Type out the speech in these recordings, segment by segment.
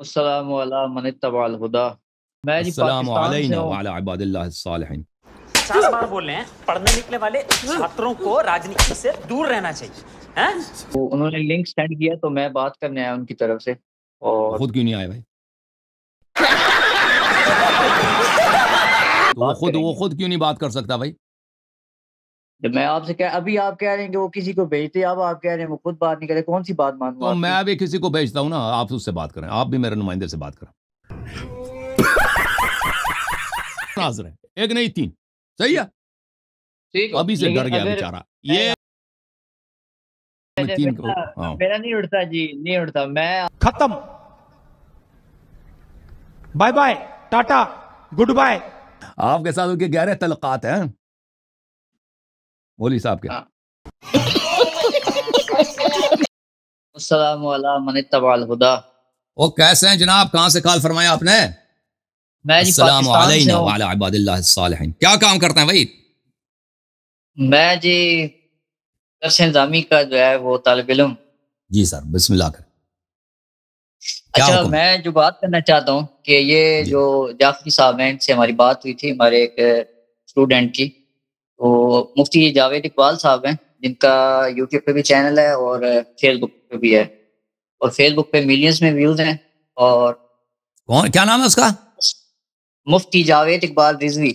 السلام علی من اتبع الہدی۔ میں جی السلام پاکستان سے علینا ہوں۔ وعلی عباد اللہ الصالحین۔ 50 بار بول رہے ہیں پڑھنے نکلے والے چھاتروں کو راجنیتی سے دور رہنا چاہیے۔ تو انہوں نے لنک سینڈ کیا تو میں بات کرنے آیا ان کی طرف سے، اور خود کیوں نہیں آئے بھائی؟ وہ خود کیوں نہیں بات کر سکتا بھائی؟ جب میں آپ سے ابھی آپ کہہ رہے ہیں کہ وہ کسی کو بھیجتے، اب آپ کہہ رہے ہیں وہ خود بات نہیں کرے، کون سی بات مانوں تو آپ کی؟ میں بھی کسی کو بھیجتا ہوں نا، آپ اس سے بات کریں، آپ بھی میرے نمائندے سے بات کریں۔ ناظر ہے ایک نہیں تین، صحیح ہے؟ ٹھیک ہے، ابھی سے ڈر گیا بیچارہ یہ تین کو۔ ہاں میرا نہیں اٹھتا جی، نہیں اٹھتا، میں ختم، بائے بائے، ٹاٹا، گڈ بائے۔ آپ کے ساتھ ان کے گہرے تعلقات ہیں مولوی صاحب کے۔ السلام علی من اتبع الہدی۔ وہ کیسے ہیں جناب؟ کہاں سے کال فرمایا آپ نے؟ میں جی السلام پاکستان سے علینا ہوں۔ وعلی عباد اللہ الصالحین۔ کیا کام کرتے ہیں بھائی؟ میں جی درس نظامی کا جو ہے وہ طالب علم۔ جی سر، بسم اللہ کر۔ کیا اچھا، حکم ہے؟ میں جو بات کرنا چاہتا ہوں کہ یہ جی۔ جو جعفری صاحب ہیں، ان سے ہماری بات ہوئی تھی، ہمارے ایک اسٹوڈنٹ کی، تو مفتی جاوید اقبال صاحب ہیں، جن کا یوٹیوب پہ بھی چینل ہے اور فیس بک پہ بھی ہے، اور فیس بک پہ ملینز میں ویوز ہیں۔ اور کون، کیا نام ہے اس کا؟ مفتی جاوید اقبال رضوی۔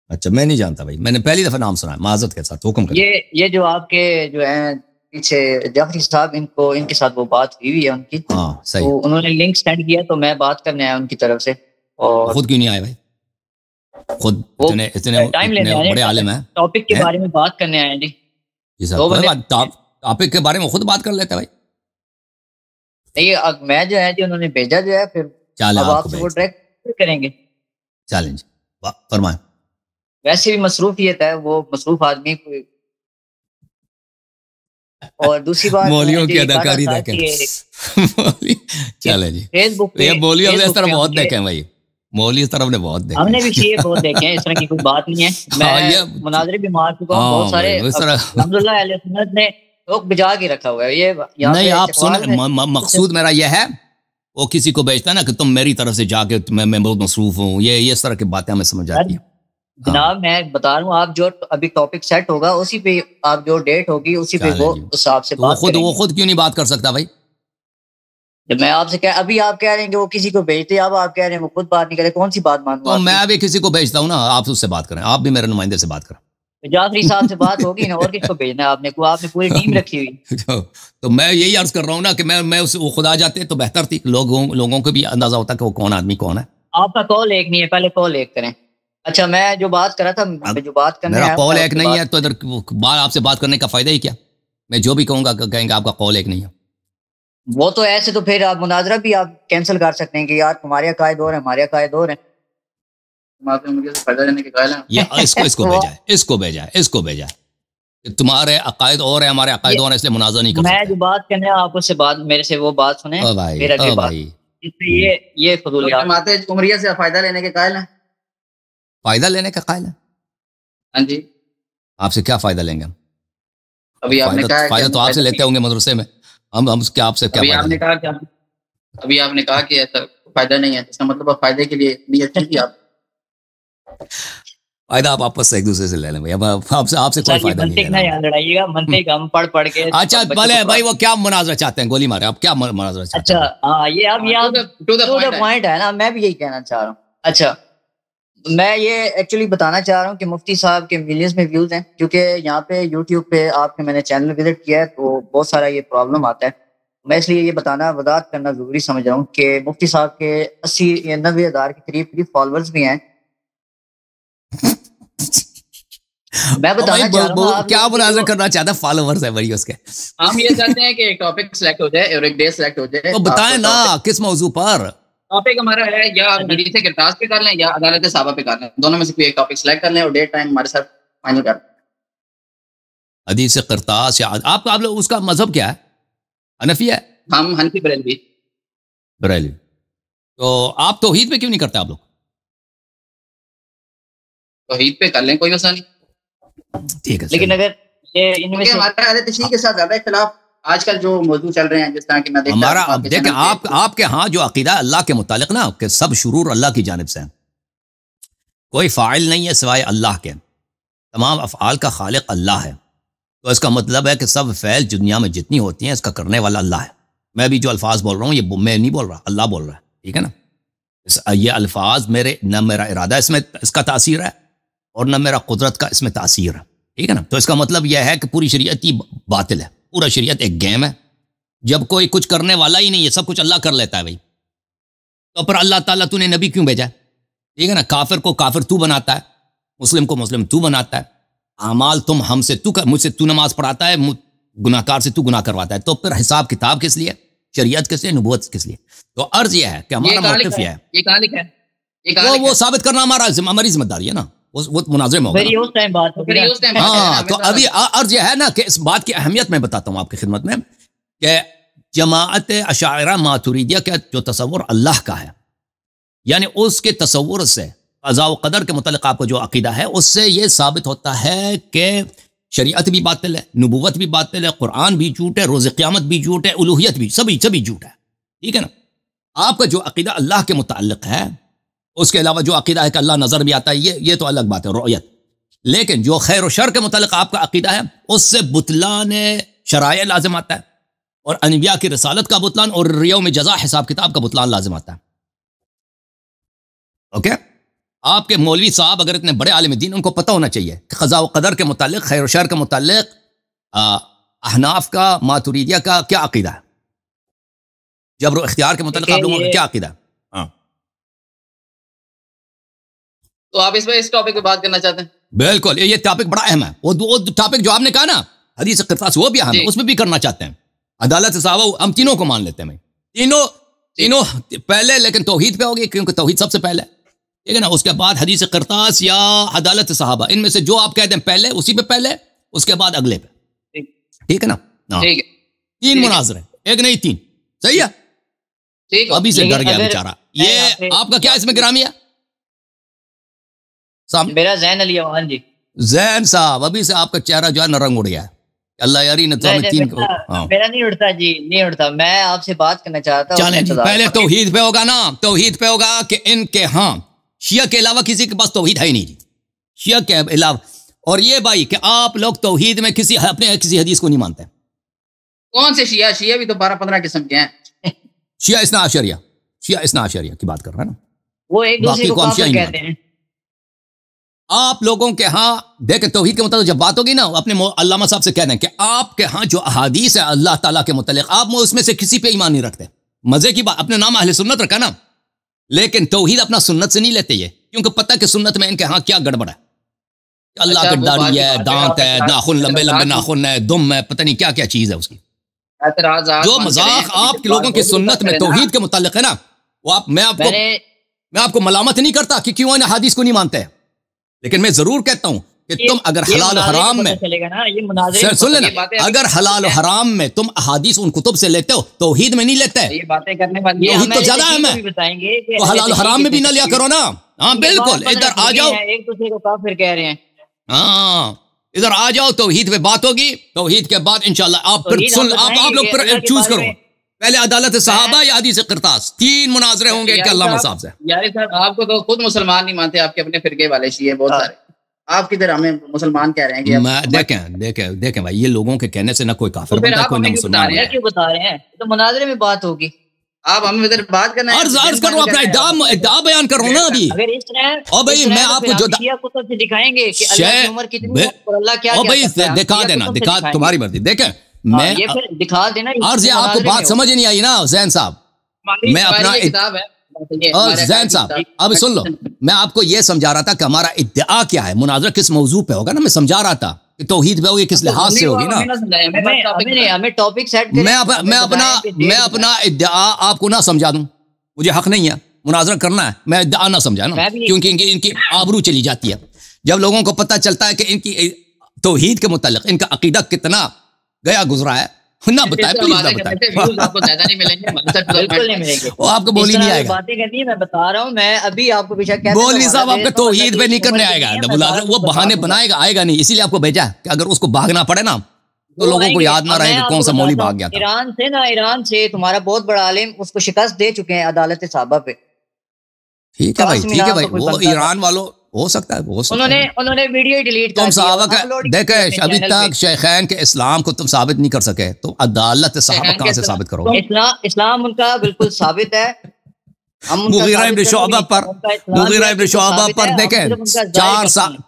اچھا، میں نہیں جانتا بھائی، میں نے پہلی دفعہ نام سنا ہے، معذرت کے ساتھ حکم کریں۔ یہ جو آپ کے جو ہیں پیچھے جعفری صاحب، ان کے ساتھ وہ بات ہوئی ہے ان کی، ہاں صحیح۔ تو انہوں نے لنک سینڈ کیا تو میں بات کرنے آیا ان کی طرف سے۔ اور خود کیوں نہیں آئے بھائی؟ خود ٹائم لینے اتنے بڑے عالم ہیں۔ ٹاپک کے بارے میں بات کرنے آئے جی۔ جی سر، دو بندے ٹاپک کے بارے میں خود بات کر لیتے بھائی۔ نہیں، میں جو ہے جی، انہوں نے بھیجا جو ہے، پھر چلیں اب آپ آپ کو سے وہ بھیجتے ڈائریکٹ کریں گے۔ چلیں جی، فرمائیں۔ ویسے بھی مصروفیت ہے، وہ مصروف آدمی کوئی۔ اور دوسری بات مولیوں جو کی یہ کہا اداکاری تھا دیکھیں۔ کہ چلیں جی، فیس بک پہ یہ مولی ہم نے اس طرح پہ بہت مجھے- دیکھے ہیں بھائی، مولی اس طرف نے بہت دیکھے ہم نے بھی ہیں۔ شیعہ بہت دیکھے ہیں، اس طرح کی کوئی بات نہیں ہے۔ ہاں، میں یہ مناظرے بھی مار چکا ہوں بہت ہاں سارے، بھائی، اس طرح الحمدللہ اہل سنت نے لوگ بجا کے رکھا ہوا ہے۔ یہ یہاں نہیں، پہ آپ چکوال سنیں، میں مقصود میرا یہ ہے، وہ کسی کو بیچتا ہے نا کہ تم میری طرف سے جا کے میں بہت مصروف ہوں، یہ اس طرح کی باتیں ہمیں سمجھ آتی ہیں۔ جناب میں بتا رہا ہوں، آپ جو ابھی ٹاپک سیٹ ہوگا اسی پہ، آپ جو ڈیٹ ہوگی اسی پہ وہ اس آپ سے بات کریں وہ گے۔ خود کیوں نہیں بات کر سکتا بھائی؟ جب میں آپ سے ابھی آپ کہہ رہے ہیں کہ وہ کسی کو بھیجتے، اب آپ کہہ رہے ہیں وہ خود بات نہیں کرے، کون سی بات مانوں تو آپ کی؟ میں بھی کسی کو بھیجتا ہوں نا، آپ اس سے بات کریں، آپ بھی میرے نمائندے سے بات کریں۔ جعفری صاحب سے بات ہوگی نا، اور کس کو بھیجنا ہے؟ آپ نے پوری ٹیم رکھی ہوئی۔ تو میں یہی عرض کر رہا ہوں نا کہ میں وہ خدا جاتے تو بہتر تھی، لوگوں کو بھی اندازہ ہوتا کہ وہ کون آدمی کون ہے۔ آپ کا کال ایک نہیں ہے، پہلے کال ایک کریں۔ اچھا، میں جو بات کر رہا تھا، میں جو بات کرنے میرا آیا کال تھا، ایک نہیں ہے تو ادھر آپ سے بات کرنے کا فائدہ ہی کیا؟ میں جو بھی کہوں گا کہیں گے آپ کا کال ایک نہیں ہے۔ وہ تو ایسے تو پھر آپ مناظرہ بھی آپ کینسل کر سکتے ہیں کہ یار تمہارے عقائد اور ہیں، ہمارے عقائد اور ہیں۔ مجھے فائدہ لینے کے قائل ہیں۔ یہ اس کو بھیجا ہے کہ تمہارے عقائد اور ہیں، ہمارے عقائد اور ہیں، اس لیے مناظرہ نہیں کر میں سکتے۔ جو بات کرنے آیا، آپ اس سے بات، میرے سے وہ بات سنیں، پھر اگلی بات۔ اس پہ یہ فضولیات، جماعت عمریہ سے فائدہ لینے کے قائل ہیں۔ فائدہ لینے کا قائل ہے؟ ہاں جی، آپ سے کیا فائدہ لیں گے ہم؟ ابھی آپ نے کہا فائدہ تو آپ سے لیتے ہوں گے مدرسے میں، ہم کیا آپ سے کیا فائدہ لیں گے؟ ابھی آپ نے کہا کہ فائدہ نہیں ہے، اس کا مطلب آپ فائدے کے لیے نیت کی آپ۔ فائدہ آپ آپس سے ایک دوسرے سے لے لیں بھائی، آپ سے کوئی فائدہ نہیں منطق نہ یاد لڑائیے گا، منطق ہم پڑھ کے۔ اچھا بھلے بھائی، وہ کیا مناظرہ چاہتے ہیں؟ گولی مارے آپ، کیا مناظرہ چاہتے ہیں؟ اچھا ہاں، یہ اب یہاں ٹو دا پوائنٹ ہے نا، میں بھی یہی کہنا چاہ رہا ہوں۔ اچھا، میں یہ ایکچولی بتانا چاہ رہا ہوں کہ مفتی صاحب کے ملینز میں ویوز ہیں، کیونکہ یہاں پہ یوٹیوب پہ آپ کے میں نے چینل وزٹ کیا ہے تو بہت سارا یہ پرابلم آتا ہے۔ میں اس لیے یہ بتانا، وضاحت کرنا ضروری سمجھ رہا ہوں کہ مفتی صاحب کے 80 یا 90 ہزار کے قریب فالوورز بھی ہیں۔ میں بتانا چاہ رہا ہوں کیا مناظرہ کرنا چاہتا ہے؟ فالوورز ہے بھائی اس کے۔ ہم یہ چاہتے ہیں کہ ایک ٹاپک سلیکٹ ہو جائے اور ایک ڈے سلیکٹ ہو جائے۔ تو بتائیں نا کس موضوع پر؟ ٹاپک ہمارا ہے یا حدیث کرتاس پہ کر لیں یا عدالت صحابہ پہ کر لیں، دونوں میں سے کوئی ایک ٹاپک سلیکٹ کر لیں اور ڈیٹ ٹائم ہمارے ساتھ فائنل کر لیں۔ حدیث قرطاس یا آپ لوگ اس کا مذہب کیا ہے؟ حنفی ہے؟ ہم حنفی بریلوی۔ بریلوی۔ تو آپ توحید پہ کیوں نہیں کرتے آپ لوگ؟ توحید پہ کر لیں، کوئی مسئلہ نہیں، ٹھیک ہے، لیکن اگر یہ ان میں سے ہمارا اہل تشریح کے ساتھ زیادہ اختلاف آج کل جو موضوع چل رہے ہیں جس طرح کہ میں دیکھتا ہمارا اب دیکھیں آپ کے ہاں جو عقیدہ ہے اللہ کے متعلق نا کہ سب شرور اللہ کی جانب سے ہے، کوئی فاعل نہیں ہے سوائے اللہ کے، تمام افعال کا خالق اللہ ہے، تو اس کا مطلب ہے کہ سب فعل دنیا میں جتنی ہوتی ہیں اس کا کرنے والا اللہ ہے۔ میں بھی جو الفاظ بول رہا ہوں یہ میں نہیں بول رہا، اللہ بول رہا ہے، ٹھیک ہے نا؟ یہ الفاظ نہ میرا ارادہ اس کا تاثیر ہے اور نہ میرا قدرت کا اس میں تاثیر ہے، ٹھیک ہے نا؟ تو اس کا مطلب یہ ہے کہ پوری شریعت ہی باطل ہے، پورا شریعت ایک گیم ہے، جب کوئی کچھ کرنے والا ہی نہیں ہے، سب کچھ اللہ کر لیتا ہے بھائی، تو پھر اللہ تعالیٰ تو نے نبی کیوں بھیجا ہے؟ ٹھیک ہے نا؟ کافر کو کافر تو بناتا ہے، مسلم کو مسلم تو بناتا ہے، اعمال تم ہم سے مجھ سے تو نماز پڑھاتا ہے، گناہ کار سے تو گناہ کرواتا ہے، تو پھر حساب کتاب کس لیے؟ شریعت کس لیے؟ نبوت کس لیے؟ تو عرض یہ ہے کہ ہمارا موقف یہ ہے، یہ کہاں لکھا ہے؟ وہ ثابت کرنا ہماری ذمہ داری ہے نا، وہ مناظرے میں ہوگا۔ ہاں تو ابھی عرض یہ ہے نا کہ اس بات کی اہمیت میں بتاتا ہوں آپ کی خدمت میں کہ جماعت اشاعرہ ماتریدیہ کا جو تصور اللہ کا ہے، یعنی اس کے تصور سے قضاء و قدر کے متعلق آپ کو جو عقیدہ ہے اس سے یہ ثابت ہوتا ہے کہ شریعت بھی باطل ہے، نبوت بھی باطل ہے، قرآن بھی جھوٹ ہے، روز قیامت بھی جھوٹ ہے، الوہیت بھی سبھی جھوٹ ہے، ٹھیک ہے نا؟ آپ کا جو عقیدہ اللہ کے متعلق ہے، اس کے علاوہ جو عقیدہ ہے کہ اللہ نظر بھی آتا ہے، یہ تو الگ بات ہے، رؤیت، لیکن جو خیر و شر کے متعلق آپ کا عقیدہ ہے اس سے بطلان شرائع لازم آتا ہے، اور انبیاء کی رسالت کا بطلان اور یوم جزا حساب کتاب کا بطلان لازم آتا ہے، اوکے؟ آپ کے مولوی صاحب اگر اتنے بڑے عالم دین، ان کو پتہ ہونا چاہیے کہ قضاء و قدر کے متعلق، خیر و شر کے متعلق احناف کا، ماتریدیہ کا کیا عقیدہ ہے، جبر و اختیار کے متعلق آپ لوگوں کا کیا عقیدہ ہے؟ ہاں تو آپ اس ٹاپک پہ بات کرنا چاہتے ہیں؟ بالکل، یہ ٹاپک بڑا اہم ہے، وہ ٹاپک جو آپ نے کہا نا حدیث قرطاس، وہ بھی اہم ہے، اس میں بھی کرنا چاہتے ہیں، عدالت صحابہ ہم تینوں کو مان لیتے ہیں، تینوں پہلے، لیکن توحید پہ ہوگی کیونکہ توحید سب سے پہلے، ٹھیک ہے نا؟ اس کے بعد حدیث قرطاس یا عدالت صحابہ، ان میں سے جو آپ کہہ دیں پہلے، اسی پہ پہلے، اس کے بعد اگلے پہ، ٹھیک ہے نا؟ تین مناظرے، ایک نہیں تین، صحیح ہے؟ ابھی سے ڈر گیا بیچارہ، یہ آپ کا کیا اس میں گرامی ہے؟ میرا زین علی امان جی۔ زین صاحب ابھی سے آپ کا چہرہ جو ہے رنگ اڑ گیا ہے، اللہ یاری نے تو ہمیں تین کو، میرا نہیں اڑتا جی، نہیں اڑتا، میں آپ سے بات کرنا چاہتا ہوں۔ چلیں جی، پہلے توحید پہ ہوگا نا، توحید پہ ہوگا کہ ان کے ہاں شیعہ کے علاوہ کسی کے پاس توحید ہے ہی نہیں جی، شیعہ کے علاوہ، اور یہ بھائی کہ آپ لوگ توحید میں اپنے کسی حدیث کو نہیں مانتے۔ کون سے شیعہ بھی تو 12-15 قسم کے ہیں، شیعہ اثنا عشریہ کی بات کر رہا ہے نا، وہ ایک دوسرے کو کافر کہتے ہیں۔ آپ لوگوں کے ہاں دیکھیں توحید کے متعلق جب بات ہوگی نا، اپنے علامہ صاحب سے کہہ دیں کہ آپ کے ہاں جو احادیث ہے اللہ تعالیٰ کے متعلق، آپ اس میں سے کسی پہ ایمان نہیں رکھتے، مزے کی بات، اپنے نام اہل سنت رکھا نا، لیکن توحید اپنا سنت سے نہیں لیتے، یہ کیونکہ پتہ کہ سنت میں ان کے ہاں کیا گڑبڑ ہے، اللہ کا داڑھی ہے، دانت ہے، ناخن لمبے ناخن ہے، دم ہے، پتہ نہیں کیا کیا چیز ہے اس کی، جو مذاق آپ کے لوگوں کی سنت میں توحید کے متعلق ہے نا، وہ میں آپ کو ملامت نہیں کرتا کہ کیوں ان احادیث کو نہیں مانتے، لیکن میں ضرور کہتا ہوں کہ تم اگر حلال و حرام میں سن لینا، اگر حلال و حرام میں تم احادیث ان کتب سے لیتے ہو، توحید میں نہیں لیتے، یہ باتیں کرنے والی توحید تو زیادہ اہم ہے، تو حلال و حرام میں بھی نہ لیا کرو نا، ہاں بالکل، ادھر آ جاؤ، ایک دوسرے کو کافر کہہ رہے ہیں، ہاں ادھر آ جاؤ، توحید پہ بات ہوگی، توحید کے بعد انشاءاللہ آپ لوگ پھر چوز کرو، پہلے عدالت صحابہ یا حدیث قرطاس، تین مناظرے ہوں گے کہ علامہ صاحب سے۔ یار صاحب آپ کو تو خود مسلمان نہیں مانتے، آپ کے اپنے فرقے والے شیعہ بہت سارے، آپ کدھر ہمیں مسلمان کہہ رہے ہیں کہ دیکھیں بھائی، یہ لوگوں کے کہنے سے نہ کوئی کافر بنتا ہے، کوئی نہ مسلمان ہے، کیوں بتا رہے ہیں؟ تو مناظرے میں بات ہوگی، آپ ہمیں ادھر بات کرنا ہے، عرض کرو، اپنا ادعا بیان کرو نا ابھی، اگر اس طرح او بھائی میں آپ کو جو شیعہ کتب سے دکھائیں گے کہ اللہ کی عمر کتنی ہے اور اللہ کیا او بھائی کرتا ہے، دکھا دینا، دکھا، تمہاری مرضی، دیکھیں میں یہ پھر دکھا دینا، عرض یہ آپ کو بات سمجھ نہیں آئی نا زین صاحب، میں اپنا کتاب ہے اور زین صاحب اب سن لو، میں آپ کو یہ سمجھا رہا تھا کہ ہمارا ادعا کیا ہے، مناظرہ کس موضوع پہ ہوگا نا، میں سمجھا رہا تھا کہ توحید پہ ہوگی، کس لحاظ سے ہوگی نا، ہمیں ٹاپک سیٹ میں اپنا ادعا آپ کو نہ سمجھا دوں، مجھے حق نہیں ہے، مناظرہ کرنا ہے، میں ادعا نہ سمجھا نا، کیونکہ ان کی آبرو چلی جاتی ہے، جب لوگوں کو پتہ چلتا ہے کہ ان کی توحید کے متعلق ان کا عقیدہ کتنا گیا گزرا ہے، نہ بتائے، پلیز نہ بتائے، وہ آپ کو بولی نہیں آئے گا، باتیں کرنی ہے، میں بتا رہا ہوں، میں ابھی آپ کو پیچھے کہتا ہوں، مولوی صاحب آپ کا توحید پہ نہیں کرنے آئے گا، وہ بہانے بنائے گا، آئے گا نہیں، اسی لیے آپ کو بھیجا کہ اگر اس کو بھاگنا پڑے نا تو لوگوں کو یاد نہ رہے کہ کون سا مولوی بھاگ گیا تھا. ایران سے تمہارا بہت بڑا عالم اس کو شکست دے چکے ہیں عدالت صحابہ پہ. ٹھیک ہے بھائی وہ ایران والوں ہو سکتا ہے انہوں نے ویڈیو ڈیلیٹ کر تم صحابہ کا دیکھیں ابھی تک شیخین کے اسلام کو تم ثابت نہیں کر سکے تو عدالت صحابہ کہاں سے ثابت کرو؟ اسلام ان کا بالکل ثابت ہے. مغیرہ ابن شعبہ پر دیکھیں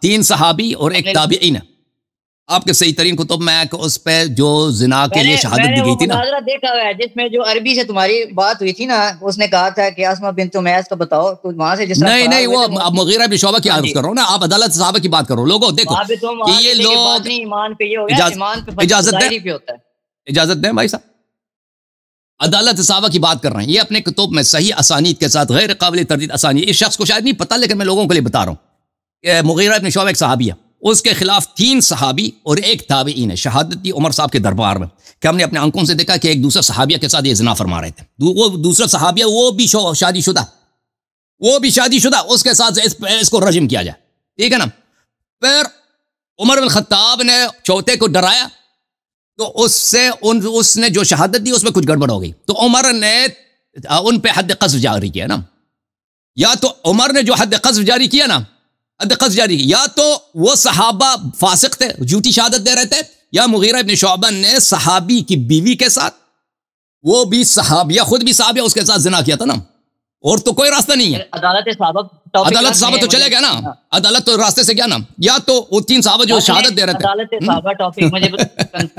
3 صحابی اور 1 تابعین ہے. آپ کے صحیح ترین کتب میں اس پہ جو زنا کے لیے شہادت دی گئی تھی نا دیکھا ہوا ہے جس میں جو عربی سے تمہاری بات ہوئی تھی نا اس نے کہا تھا کہ اسماء بنت امیس کا بتاؤ تو وہاں سے نہیں وہ مغیرہ بن شعبہ کی عرض کر رہا ہوں نا. آپ عدالت صحابہ کی بات کرو. لوگوں دیکھو کہ یہ لوگ اجازت دیں بھائی صاحب عدالت صحابہ کی بات کر رہے ہیں. یہ اپنے کتب میں صحیح اسانید کے ساتھ غیر قابل تردید اسانید اس شخص کو شاید نہیں پتہ لیکن میں لوگوں کے لیے بتا رہا ہوں کہ مغیرہ بن شعبہ ایک صحابی ہے. اس کے خلاف 3 صحابی اور 1 تابعی نے شہادت دی عمر صاحب کے دربار میں کہ ہم نے اپنے آنکھوں سے دیکھا کہ ایک دوسرے صحابیہ کے ساتھ یہ زنا فرما رہے تھے. وہ دوسرا صحابیہ وہ بھی شادی شدہ اس کے ساتھ اس کو رجم کیا جائے. ٹھیک ہے نا. پھر عمر بن خطاب نے چوتھے کو ڈرایا تو اس نے جو شہادت دی اس میں کچھ گڑبڑ ہو گئی تو عمر نے ان پہ حد قذف جاری کیا نا. یا تو عمر نے جو حد قذف جاری کیا نا یا تو وہ صحابہ فاسق تھے جھوٹی شہادت دے رہے تھے یا مغیرہ ابن شعبہ نے صحابی کی بیوی کے ساتھ وہ بھی صحابیہ خود بھی صحابیہ اس کے ساتھ زنا کیا تھا نا. اور تو کوئی راستہ نہیں ہے. عدالت صحابہ تو چلے گیا نا. عدالت تو راستے سے گیا نا. یا تو وہ 3 صحابہ جو شہادت دے رہے تھے عدالت صحابہ ٹاپک مجھے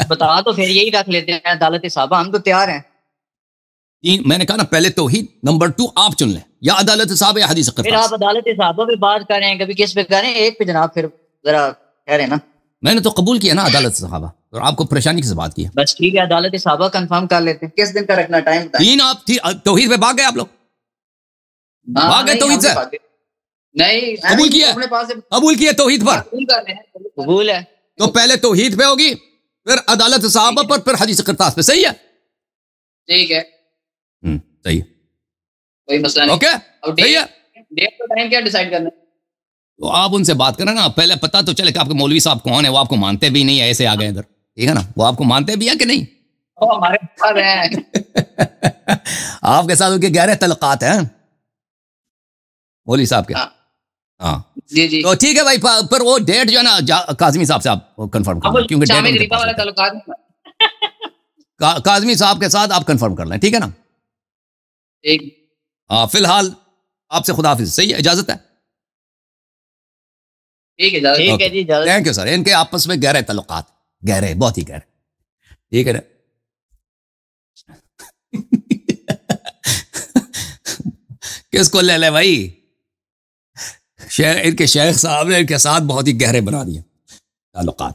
بتا تو پھر یہی رکھ لیتے ہیں عدالت صحابہ. ہم تو تیار ہیں. میں نے کہا نا پہلے توحید نمبر 2 آپ چن لیں یا عدالت صحابہ یا حدیث قرطاس. پھر آپ عدالت صحابہ پہ بات کر رہے ہیں کبھی کس پہ کر رہے ہیں ایک پہ جناب پھر ذرا کہہ رہے ہیں نا. میں نے تو قبول کیا نا عدالت صحابہ اور آپ کو پریشانی کی سے بات کی ہے. بس ٹھیک ہے عدالت صحابہ کنفرم کر لیتے ہیں. کس دن کا رکھنا ٹائم بتائیں. 3 آپ توحید پہ بھاگ گئے آپ لوگ بھاگ گئے توحید سے. نہیں قبول کیا توحید پر قبول ہے تو پہلے توحید پہ ہوگی پھر عدالت صحابہ پر پھر حدیث قرطاس پہ. صحیح ہے ٹھیک ہے صحیح کوئی مسئلہ نہیں. اوکے صحیح ہے. ڈیٹ کا ٹائم کیا ڈیسائیڈ کرنا ہے تو آپ ان سے بات کریں نا پہلے پتہ تو چلے کہ آپ کے مولوی صاحب کون ہے. وہ آپ کو مانتے بھی نہیں ایسے آ گئے ادھر. ٹھیک ہے نا. وہ آپ کو مانتے بھی ہیں کہ نہیں ہمارے ساتھ ہیں آپ کے ساتھ ان کے گہرے تعلقات ہیں مولوی صاحب کے. ہاں جی تو ٹھیک ہے بھائی. پھر وہ ڈیٹ جو ہے نا کاظمی صاحب سے آپ کنفرم کر لیں کیونکہ کاظمی صاحب کے ساتھ آپ کنفرم کر لیں. ٹھیک ہے نا. فی الحال آپ سے خدا حافظ. صحیح ہے اجازت ہے. ٹھیک ہے جی تھینک یو سر. ان کے آپس میں گہرے تعلقات گہرے بہت ہی گہرے. ٹھیک ہے نا. کس کو لے لے بھائی ان کے شیخ صاحب نے ان کے ساتھ بہت ہی گہرے بنا دیے تعلقات.